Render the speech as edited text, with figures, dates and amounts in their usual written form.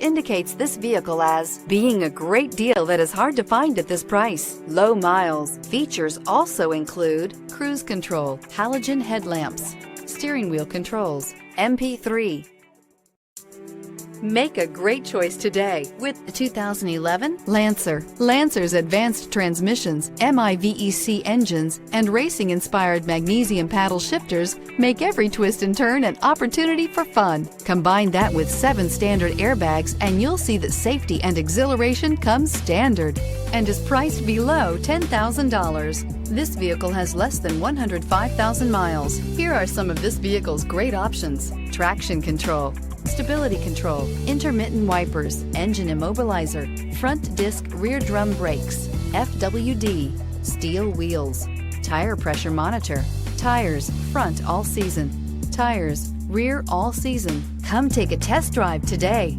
indicates this vehicle as being a great deal that is hard to find at this price. Low miles. Features also include cruise control, halogen headlamps, steering wheel controls, MP3. Make a great choice today with the 2011 Lancer. Lancer's advanced transmissions, MIVEC engines, and racing-inspired magnesium paddle shifters make every twist and turn an opportunity for fun. Combine that with 7 standard airbags and you'll see that safety and exhilaration come standard and is priced below $10,000. This vehicle has less than 105,000 miles. Here are some of this vehicle's great options: traction control, stability control, intermittent wipers, engine immobilizer, front disc rear drum brakes, FWD, steel wheels, tire pressure monitor, tires front all season, tires rear all season. Come take a test drive today.